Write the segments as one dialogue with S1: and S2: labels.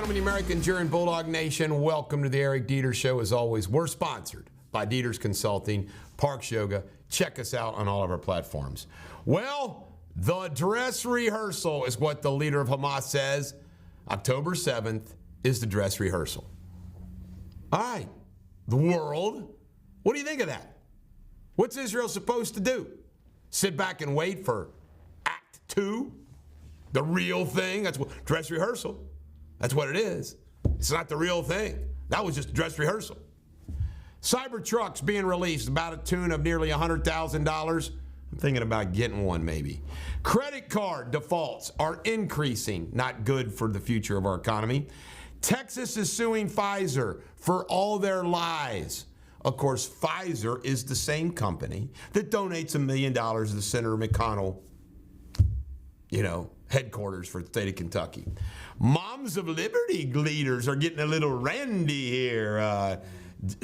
S1: gentlemen, the American Enduring Bulldog Nation, welcome to the Eric Deters Show. As always, we're sponsored by Deters Consulting, Parks Yoga. Check us out on all of our platforms. Well, the dress rehearsal is what the leader of Hamas says. October 7th is the dress rehearsal. All right, the world, what do you think of that? What's Israel supposed to do? Sit back and wait for Act 2? The real thing? That's what dress rehearsal. That's what it is. It's not the real thing. That was just a dress rehearsal. Cybertrucks being released, about a tune of nearly $100,000. I'm thinking about getting one maybe. Credit card defaults are increasing. Not good for the future of our economy. Texas is suing Pfizer for all their lies. Of course, Pfizer is the same company that donates $1 million to the Senator McConnell, headquarters for the state of Kentucky. Moms of Liberty leaders are getting a little randy here,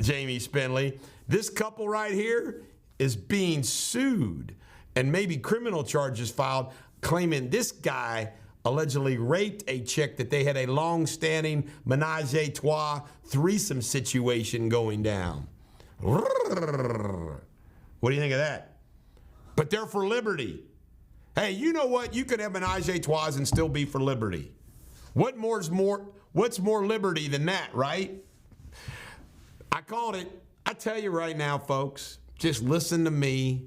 S1: Jamie Spindley. This couple right here is being sued and maybe criminal charges filed, claiming this guy allegedly raped a chick that they had a long-standing menage a trois threesome situation going down. What do you think of that? But they're for liberty. Hey, you know what? You could have menage a trois and still be for liberty. What's more liberty than that, right? I called it. I tell you right now, folks, just listen to me.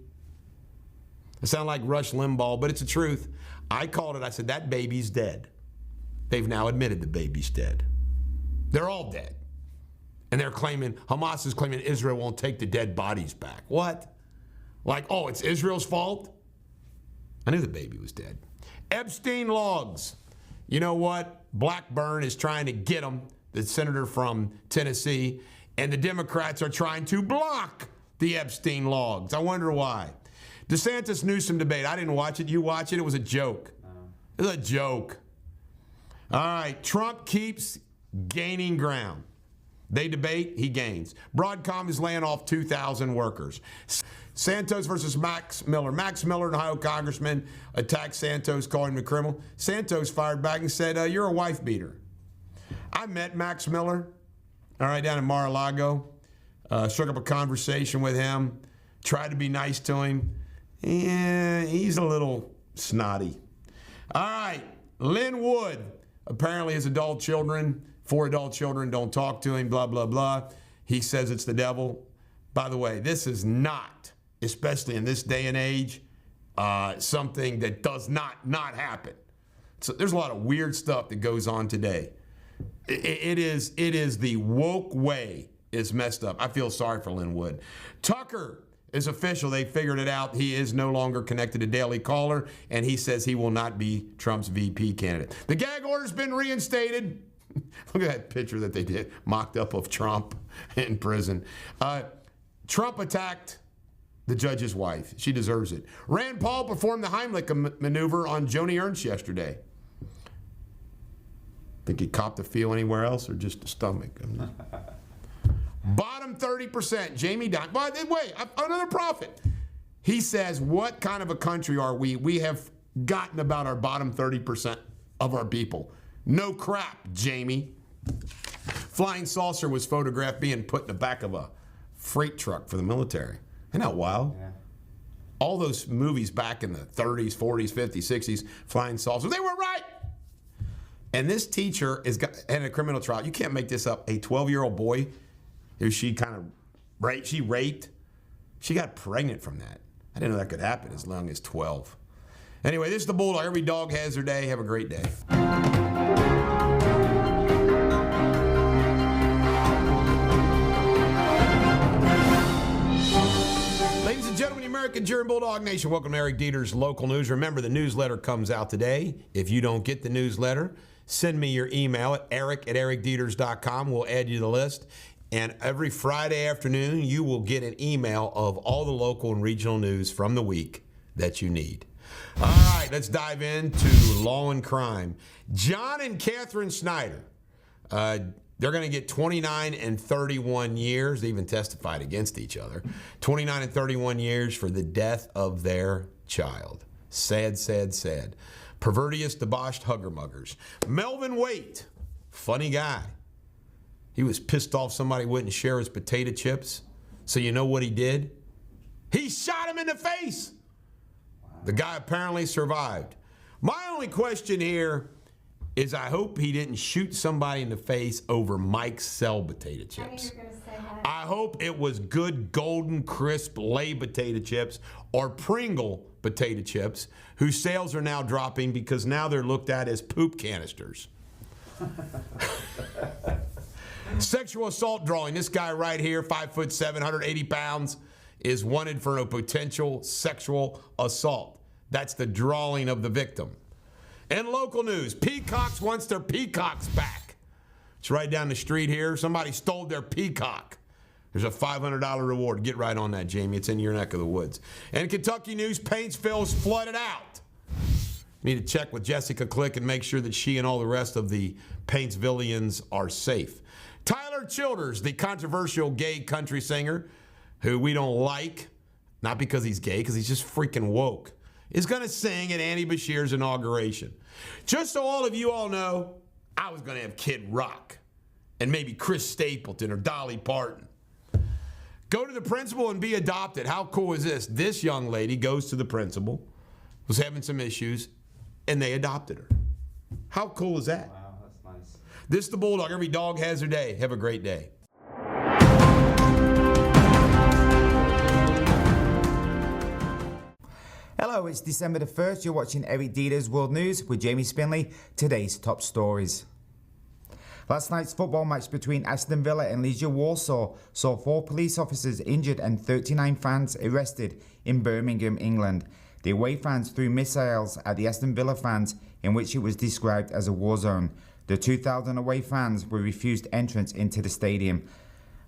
S1: I sound like Rush Limbaugh, but it's the truth. I called it. I said, that baby's dead. They've now admitted the baby's dead. They're all dead. And they're claiming, Hamas is claiming Israel won't take the dead bodies back. What? Like, oh, it's Israel's fault? I knew the baby was dead. Epstein logs. You know what? Blackburn is trying to get them, the senator from Tennessee, and the Democrats are trying to block the Epstein logs. I wonder why. DeSantis-Newsom debate. I didn't watch it. You watch it? It was a joke. It was a joke. All right. Trump keeps gaining ground. They debate, he gains. Broadcom is laying off 2,000 workers. Santos versus Max Miller. Max Miller, an Ohio congressman, attacked Santos, calling him a criminal. Santos fired back and said, you're a wife beater. I met Max Miller, all right, down in Mar-a-Lago. Struck up a conversation with him. Tried to be nice to him. Yeah, he's a little snotty. All right, Lynn Wood. Apparently his adult children, 4 adult children, don't talk to him, blah, blah, blah. He says it's the devil. By the way, this is not, especially in this day and age, something that does not happen. So there's a lot of weird stuff that goes on today. It is the woke way is messed up. I feel sorry for Lynn Wood. Tucker is official. They figured it out. He is no longer connected to Daily Caller, and he says he will not be Trump's VP candidate. The gag order's been reinstated. Look at that picture that they did, mocked up of Trump in prison. Trump attacked the judge's wife. She deserves it. Rand Paul performed the Heimlich maneuver on Joni Ernst yesterday. Think he copped a feel anywhere else or just the stomach? Bottom 30%, Jamie Dimon. By the way, another prophet. He says, what kind of a country are we? We have gotten about our bottom 30% of our people. No crap, Jamie. Flying saucer was photographed being put in the back of a freight truck for the military. Isn't that wild? Yeah. All those movies back in the 30s, 40s, 50s, 60s, flying saucers, they were right. And this teacher is in a criminal trial. You can't make this up. A 12-year-old boy who she kind of raped, she got pregnant from that. I didn't know that could happen as long as 12. Anyway, this is the Bulldog. Every dog has their day. Have a great day. Ladies and gentlemen, the American Enduring Bulldog Nation, welcome to Eric Deters' Local News. Remember, the newsletter comes out today. If you don't get the newsletter, send me your email at eric@ericdeters.com. We'll add you to the list. And every Friday afternoon, you will get an email of all the local and regional news from the week that you need. All right, let's dive into law and crime. John and Catherine Snyder, they're going to get 29 and 31 years. They even testified against each other. 29 and 31 years for the death of their child. Sad, sad, sad. Pervertious, debauched hugger-muggers. Melvin Waite, Funny guy. He was pissed off somebody wouldn't share his potato chips. So you know what he did? He shot him in the face. The guy apparently survived. My only question here is I hope he didn't shoot somebody in the face over Mike's Cell potato chips. I hope it was good golden crisp Lay potato chips or Pringle potato chips, whose sales are now dropping because now they're looked at as poop canisters. Sexual assault drawing. This guy right here, 5'7", 180 pounds, is wanted for a potential sexual assault. That's the drawing of the victim. In local news, Peacocks wants their peacocks back. It's right down the street here. Somebody stole their peacock. There's a $500 reward. Get right on that, Jamie. It's in your neck of the woods. And Kentucky news, Paintsville's flooded out. Need to check with Jessica Click and make sure that she and all the rest of the Paintsvillians are safe. Tyler Childers, the controversial gay country singer, who we don't like, not because he's gay, because he's just freaking woke, is going to sing at Andy Bashir's inauguration. Just so all of you all know, I was going to have Kid Rock and maybe Chris Stapleton or Dolly Parton. Go to the principal and be adopted. How cool is this? This young lady goes to the principal, was having some issues, and they adopted her. How cool is that?
S2: Wow, that's nice.
S1: This is the Bulldog. Every dog has their day. Have a great day.
S3: Hello, it's December the 1st. You're watching Eric Deters World News with Jamie Spinley. Today's top stories. Last night's football match between Aston Villa and Legia Warsaw saw 4 police officers injured and 39 fans arrested in Birmingham, England. The away fans threw missiles at the Aston Villa fans, in which it was described as a war zone. The 2,000 away fans were refused entrance into the stadium.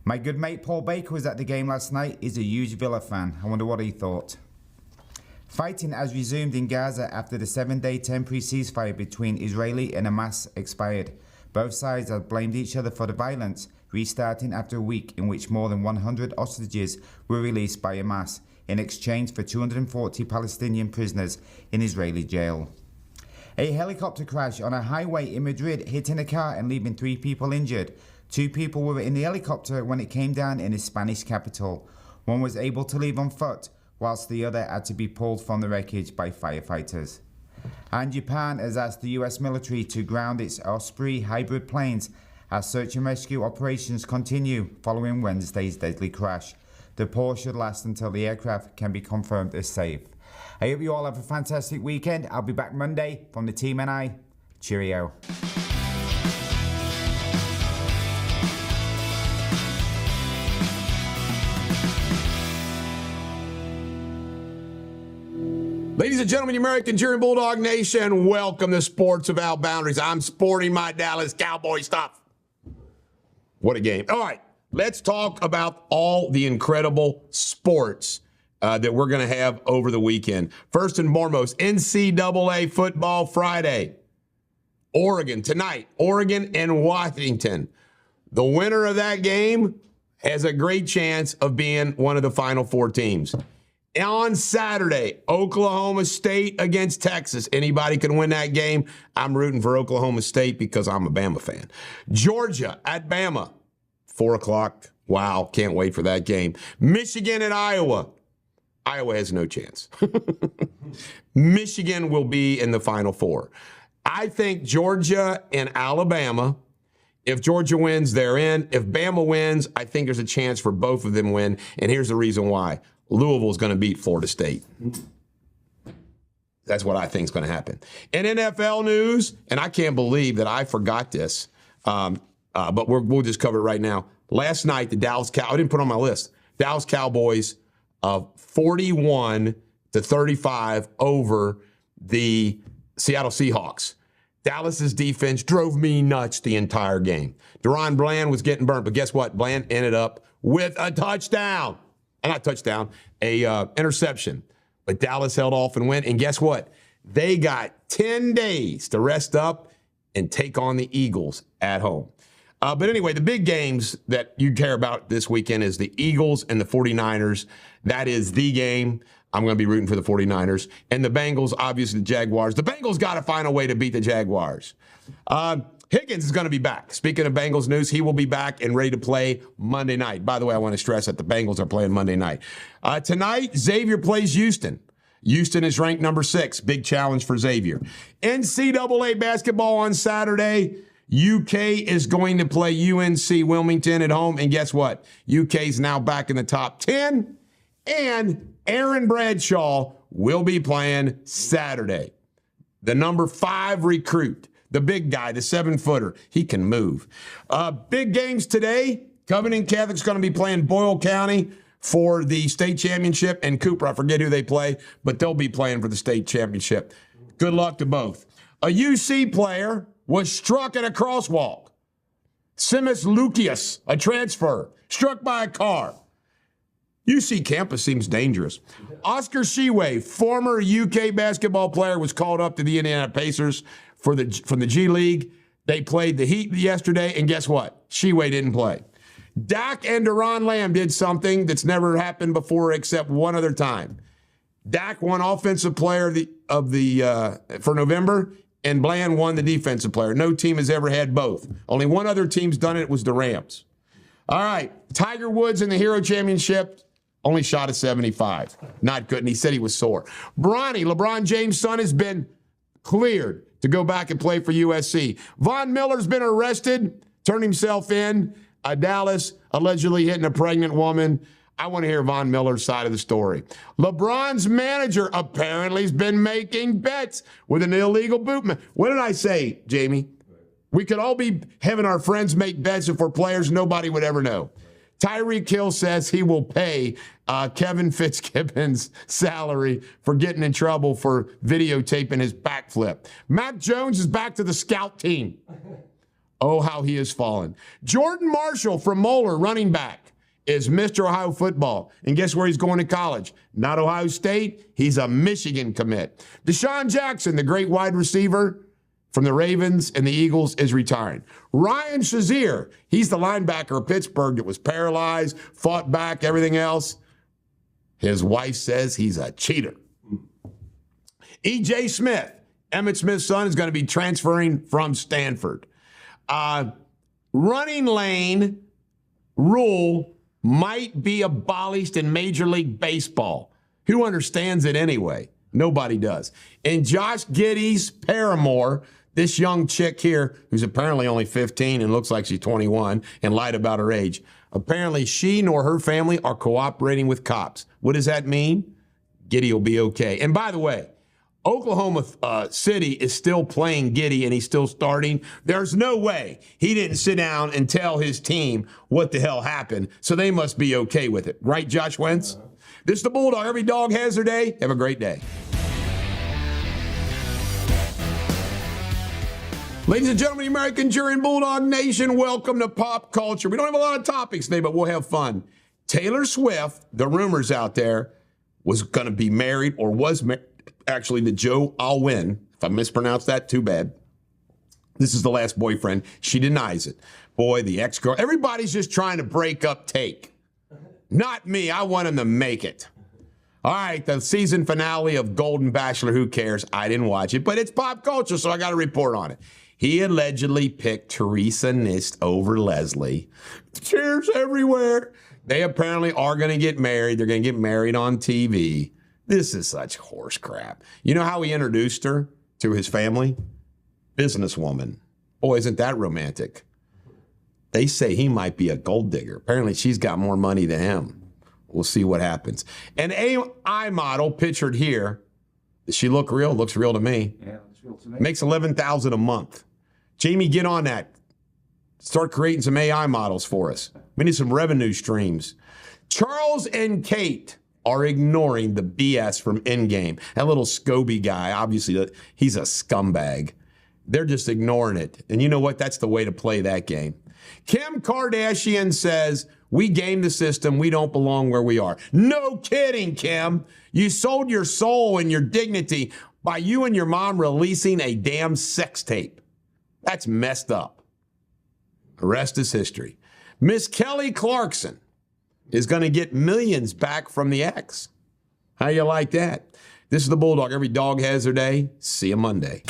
S3: My good mate Paul Baker was at the game last night. He's a huge Villa fan. I wonder what he thought. Fighting has resumed in Gaza after the 7-day temporary ceasefire between Israeli and Hamas expired. Both sides have blamed each other for the violence, restarting after a week in which more than 100 hostages were released by Hamas in exchange for 240 Palestinian prisoners in Israeli jail. A helicopter crash on a highway in Madrid hitting a car and leaving 3 people injured. 2 people were in the helicopter when it came down in the Spanish capital. One was able to leave on foot, whilst the other had to be pulled from the wreckage by firefighters. And Japan has asked the US military to ground its Osprey hybrid planes as search and rescue operations continue following Wednesday's deadly crash. The pause should last until the aircraft can be confirmed as safe. I hope you all have a fantastic weekend. I'll be back Monday from the team and I. Cheerio.
S1: Ladies and gentlemen, the American Cheering Bulldog Nation, welcome to Sports Without Boundaries. I'm sporting my Dallas Cowboy stuff. What a game. All right, let's talk about all the incredible sports that we're going to have over the weekend. First and foremost, NCAA Football Friday. Oregon tonight, Oregon and Washington. The winner of that game has a great chance of being one of the Final Four teams. On Saturday, Oklahoma State against Texas. Anybody can win that game. I'm rooting for Oklahoma State because I'm a Bama fan. Georgia at Bama, 4 o'clock. Wow, can't wait for that game. Michigan at Iowa. Iowa has no chance. Michigan will be in the Final Four. I think Georgia and Alabama, if Georgia wins, they're in. If Bama wins, I think there's a chance for both of them win. And here's the reason why. Louisville's going to beat Florida State. That's what I think is going to happen. In NFL news, and I can't believe that I forgot this, but we'll just cover it right now. Last night, the Dallas Cowboys, I didn't put it on my list, Dallas Cowboys 41-35 over the Seattle Seahawks. Dallas's defense drove me nuts the entire game. Deron Bland was getting burnt, but guess what? Bland ended up with a touchdown. Not touchdown, interception. But Dallas held off and went. And guess what? They got 10 days to rest up and take on the Eagles at home. But anyway, the big games that you care about this weekend is the Eagles and the 49ers. That is the game. I'm going to be rooting for the 49ers. And the Bengals, obviously the Jaguars. The Bengals got to find a way to beat the Jaguars. Higgins is going to be back. Speaking of Bengals news, he will be back and ready to play Monday night. By the way, I want to stress that the Bengals are playing Monday night. Tonight, Xavier plays Houston. Houston is ranked number 6. Big challenge for Xavier. NCAA basketball on Saturday. UK is going to play UNC Wilmington at home. And guess what? UK is now back in the top 10. And Aaron Bradshaw will be playing Saturday. The number 5 recruit. The big guy, the 7-footer. He can move. Big games today. Covenant Catholic's going to be playing Boyle County for the state championship. And Cooper, I forget who they play, but they'll be playing for the state championship. Good luck to both. A UC player was struck at a crosswalk. Simus Lucius, a transfer, struck by a car. UC campus seems dangerous. Oscar Sheway, former UK basketball player, was called up to the Indiana Pacers from the G League. They played the Heat yesterday, and guess what? Sheway didn't play. Dak and Deron Lamb did something that's never happened before except one other time. Dak won Offensive Player for November, and Bland won the Defensive Player. No team has ever had both. Only one other team's done it. It was the Rams. All right, Tiger Woods in the Hero Championship only shot a 75. Not good, and he said he was sore. Bronny, LeBron James' son, has been cleared to go back and play for USC. Von Miller's been arrested, turned himself in. Dallas allegedly hitting a pregnant woman. I want to hear Von Miller's side of the story. LeBron's manager apparently has been making bets with an illegal bootman. What did I say, Jamie? We could all be having our friends make bets, and for players, nobody would ever know. Tyreek Hill says he will pay Kevin Fitzgibbon's salary for getting in trouble for videotaping his backflip. Mac Jones is back to the scout team. Oh, how he has fallen. Jordan Marshall from Moeller, running back, is Mr. Ohio football. And guess where he's going to college? Not Ohio State. He's a Michigan commit. Deshaun Jackson, the great wide receiver from the Ravens and the Eagles, is retiring. Ryan Shazier, he's the linebacker of Pittsburgh that was paralyzed, fought back, everything else. His wife says he's a cheater. E.J. Smith, Emmitt Smith's son, is going to be transferring from Stanford. Running lane rule might be abolished in Major League Baseball. Who understands it anyway? Nobody does. And Josh Giddey's paramour, this young chick here, who's apparently only 15 and looks like she's 21 and lied about her age, apparently she nor her family are cooperating with cops. What does that mean? Giddey will be okay. And by the way, Oklahoma City is still playing Giddey, and he's still starting. There's no way he didn't sit down and tell his team what the hell happened, so they must be okay with it. Right, Josh Wentz? This is the Bulldog. Every dog has their day. Have a great day. Ladies and gentlemen, American Jury and Bulldog Nation, welcome to Pop Culture. We don't have a lot of topics today, but we'll have fun. Taylor Swift, the rumors out there, was going to be married or was married. Actually, to Joe Alwyn. If I mispronounced that, too bad. This is the last boyfriend. She denies it. Boy, the ex-girl. Everybody's just trying to break up Take. Not me. I want him to make it. All right, the season finale of Golden Bachelor. Who cares? I didn't watch it, but it's pop culture, so I got to report on it. He allegedly picked Teresa Nist over Leslie. Cheers everywhere. They apparently are going to get married. They're going to get married on TV. This is such horse crap. You know how he introduced her to his family? Businesswoman. Boy, isn't that romantic? They say he might be a gold digger. Apparently, she's got more money than him. We'll see what happens. An AI model pictured here. Does she look real? Looks real to me.
S3: Yeah, looks real to me.
S1: Makes $11,000 a month. Jamie, get on that. Start creating some AI models for us. We need some revenue streams. Charles and Kate are ignoring the BS from Endgame. That little Scobie guy, obviously, he's a scumbag. They're just ignoring it. And you know what? That's the way to play that game. Kim Kardashian says, we game the system. We don't belong where we are. No kidding, Kim. You sold your soul and your dignity by you and your mom releasing a damn sex tape. That's messed up. The rest is history. Miss Kelly Clarkson is going to get millions back from the ex. How you like that? This is the Bulldog. Every dog has their day. See you Monday.